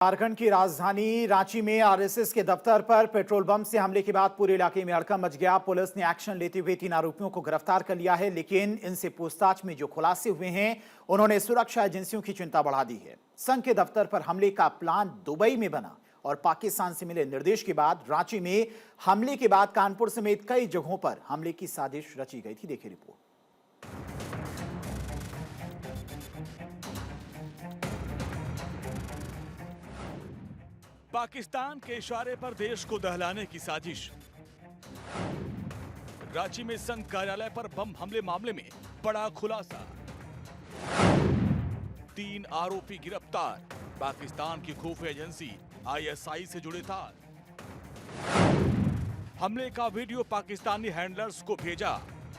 झारखंड की राजधानी रांची में आरएसएस के दफ्तर पर पेट्रोल बम से हमले के बाद पूरे इलाके में हड़कंप मच गया। पुलिस ने एक्शन लेते हुए 3 आरोपियों को गिरफ्तार कर लिया है, लेकिन इनसे पूछताछ में जो खुलासे हुए हैं उन्होंने सुरक्षा एजेंसियों की चिंता बढ़ा दी है। संघ के दफ्तर पर हमले का प्लान दुबई में बना और पाकिस्तान से मिले निर्देश के बाद रांची में हमले के बाद कानपुर समेत कई जगहों पर हमले की साजिश रची गई थी। देखिए रिपोर्ट। पाकिस्तान के इशारे पर देश को दहलाने की साजिश। रांची में संघ कार्यालय पर बम हमले मामले में बड़ा खुलासा। 3 आरोपी गिरफ्तार, पाकिस्तान की खुफिया एजेंसी आईएसआई से जुड़े तार। हमले का वीडियो पाकिस्तानी हैंडलर्स को भेजा,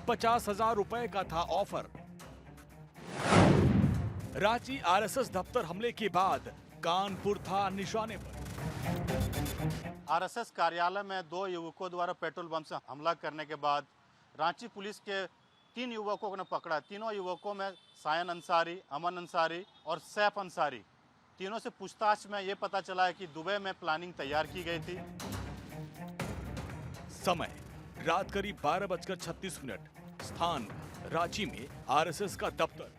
50,000 रुपए का था ऑफर। रांची आरएसएस दफ्तर हमले के बाद कानपुर था निशाने पर। आरएसएस कार्यालय में 2 युवकों द्वारा पेट्रोल बम से हमला करने के बाद रांची पुलिस के 3 युवकों ने पकड़ा। तीनों युवकों में सायन अंसारी, अमन अंसारी और सैफ अंसारी। तीनों से पूछताछ में ये पता चला है कि दुबई में प्लानिंग तैयार की गई थी। समय रात करीब 12:36। स्थान रांची में आरएसएस का दफ्तर,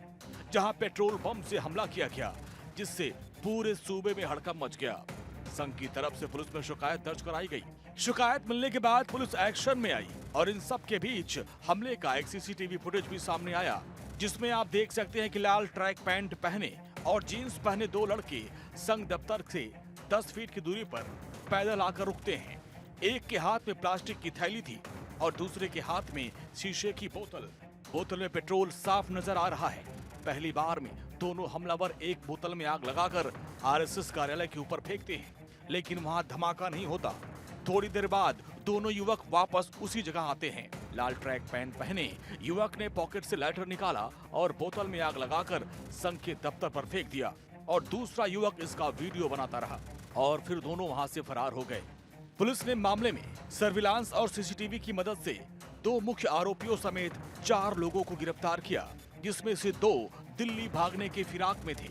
जहां पेट्रोल बम से हमला किया गया, जिससे पूरे सूबे में हड़कंप मच गया। संघ की तरफ से पुलिस में शिकायत दर्ज कराई गई। शिकायत मिलने के बाद पुलिस एक्शन में आई और इन सब के बीच हमले का एक सीसीटीवी फुटेज भी सामने आया, जिसमें आप देख सकते हैं कि लाल ट्रैक पैंट पहने और जीन्स पहने 2 लड़के संघ दफ्तर से 10 फीट की दूरी पर पैदल आकर रुकते हैं। एक के हाथ में प्लास्टिक की थैली थी और दूसरे के हाथ में शीशे की बोतल में पेट्रोल साफ नजर आ रहा है। पहली बार में दोनों हमलावर एक बोतल में आग लगाकर आरएसएस कार्यालय के ऊपर फेंकते हैं, लेकिन वहां धमाका नहीं होता। थोड़ी देर बाद दोनों युवक वापस उसी जगह आते हैं। लाल ट्रैक पैंट पहने युवक ने पॉकेट से लाइटर निकाला और बोतल में आग लगाकर संघ के दफ्तर पर फेंक दिया और दूसरा युवक इसका वीडियो बनाता रहा और फिर दोनों वहां से फरार हो गए। पुलिस ने मामले में सर्विलांस और सीसीटीवी की मदद से 2 मुख्य आरोपियों समेत 4 लोगों को गिरफ्तार किया, जिसमें से 2 दिल्ली भागने के फिराक में थे।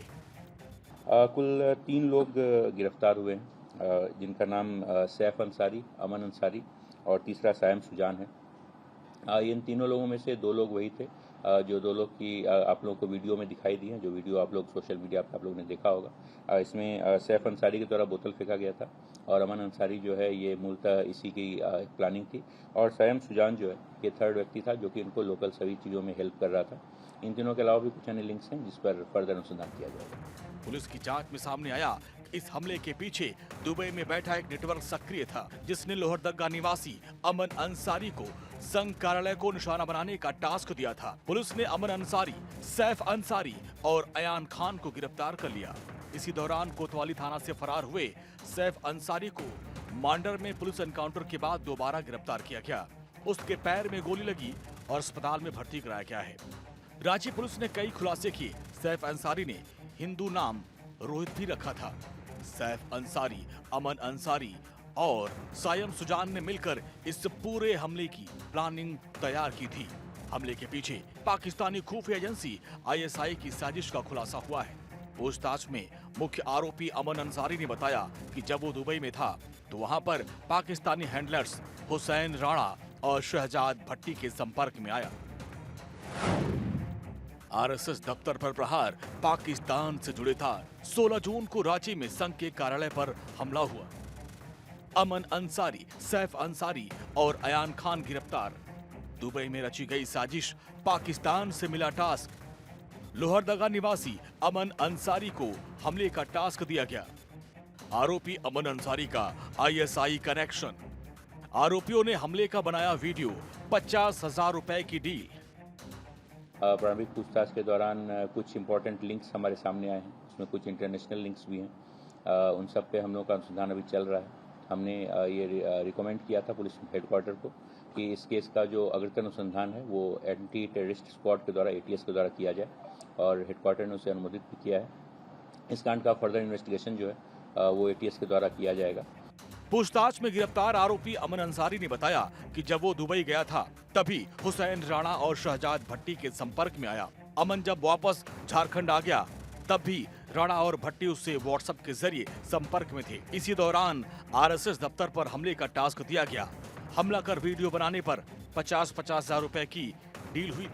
कुल 3 लोग गिरफ्तार हुए हैं, जिनका नाम सैफ अंसारी, अमन अंसारी और तीसरा सायम सुजान है। इन तीनों लोगों में से 2 लोग वही थे जो 2 लोग की आप लोगों को वीडियो में दिखाई दी है, जो वीडियो आप लोग सोशल मीडिया पर आप लोगों ने देखा होगा। इसमें सैफ अंसारी के द्वारा बोतल फेंका गया था और अमन अंसारी जो है ये मूलतः इसी की प्लानिंग थी, और सायम सुजान जो है ये थर्ड व्यक्ति था जो कि इनको लोकल सभी चीज़ों में हेल्प कर रहा था। इन तीनों के अलावा भी कुछ अन्य लिंक्स हैं जिस पर फर्दर अनुसंधान किया जाएगा। पुलिस की जांच में सामने आया इस हमले के पीछे दुबई में बैठा एक नेटवर्क सक्रिय था, जिसने लोहरदगा निवासी अमन अंसारी को संघ कार्यालय को निशाना बनाने का टास्क दिया था। पुलिस ने अमन अंसारी, सैफ अंसारी और अयान खान को गिरफ्तार कर लिया। इसी दौरान कोतवाली थाना से फरार हुए सैफ अंसारी को मांडर में पुलिस एनकाउंटर के बाद दोबारा गिरफ्तार किया गया। उसके पैर में गोली लगी और अस्पताल में भर्ती कराया गया है। रांची पुलिस ने कई खुलासे किए। सैफ अंसारी ने हिंदू नाम रोहित भी रखा था। सैफ अंसारी, अमन अंसारी और सायम सुजान ने मिलकर इस पूरे हमले की प्लानिंग तैयार की थी। हमले के पीछे पाकिस्तानी खुफिया एजेंसी आईएसआई की साजिश का खुलासा हुआ है। पूछताछ में मुख्य आरोपी अमन अंसारी ने बताया कि जब वो दुबई में था तो वहां पर पाकिस्तानी हैंडलर्स हुसैन राणा और शहजाद भट्टी के संपर्क में आया। आरएसएस दफ्तर पर प्रहार, पाकिस्तान से जुड़े तार। 16 जून को रांची में संघ के कार्यालय पर हमला हुआ। अमन अंसारी, सैफ अंसारी और अयान खान गिरफ्तार। दुबई में रची गई साजिश, पाकिस्तान से मिला टास्क। लोहरदगा निवासी अमन अंसारी को हमले का टास्क दिया गया। आरोपी अमन अंसारी का आईएसआई कनेक्शन। आरोपियों ने हमले का बनाया वीडियो, 50,000 रुपए की डील। प्रारंभिक पूछताछ के दौरान कुछ इंपॉर्टेंट लिंक्स हमारे सामने आए हैं, उसमें कुछ इंटरनेशनल लिंक्स भी हैं। उन सब पे हम लोग का अनुसंधान अभी चल रहा है। हमने ये रिकमेंड किया था पुलिस हेडक्वार्टर को कि इस केस का जो अग्रतर अनुसंधान है वो एंटी टेररिस्ट स्क्वाड के द्वारा, एटीएस के द्वारा किया जाए, और हेडक्वार्टर ने उसे अनुमोदित भी किया है। इस कांड का फर्दर इन्वेस्टिगेशन जो है वो एटीएस के द्वारा किया जाएगा। पूछताछ में गिरफ्तार आरोपी अमन अंसारी ने बताया कि जब वो दुबई गया था तभी हुसैन राणा और शहजाद भट्टी के संपर्क में आया। अमन जब वापस झारखंड आ गया तब भी राणा और भट्टी उससे व्हाट्सएप के जरिए संपर्क में थे। इसी दौरान आरएसएस दफ्तर पर हमले का टास्क दिया गया। हमला कर वीडियो बनाने पर 50-50 हजार रुपए की डील हुई।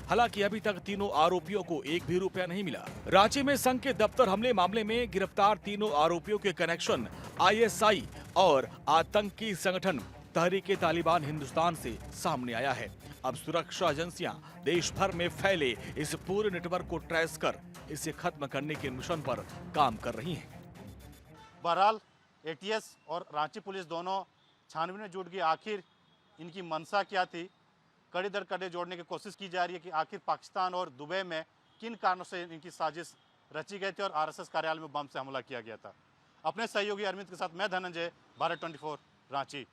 हालांकि अभी तक तीनों आरोपियों को एक भी रुपया नहीं मिला। रांची में संघ के दफ्तर हमले मामले में गिरफ्तार तीनों आरोपियों के कनेक्शन आईएसआई और आतंकी संगठन तहरीके तालिबान हिंदुस्तान से सामने आया है। अब सुरक्षा एजेंसियां देश भर में फैले इस पूरे नेटवर्क को ट्रेस कर इसे खत्म करने के मिशन पर काम कर रही हैं। बहरहाल एटीएस और रांची पुलिस दोनों छानबीन में जुट गई। आखिर इनकी मंशा क्या थी, कड़ी दर कड़ी जोड़ने की कोशिश की जा रही है कि आखिर पाकिस्तान और दुबई में किन कारणों से इनकी साजिश रची गई थी और आरएसएस कार्यालय में बम से हमला किया गया था। अपने सहयोगी अरविंद के साथ मैं धनंजय, भारत 24 रांची।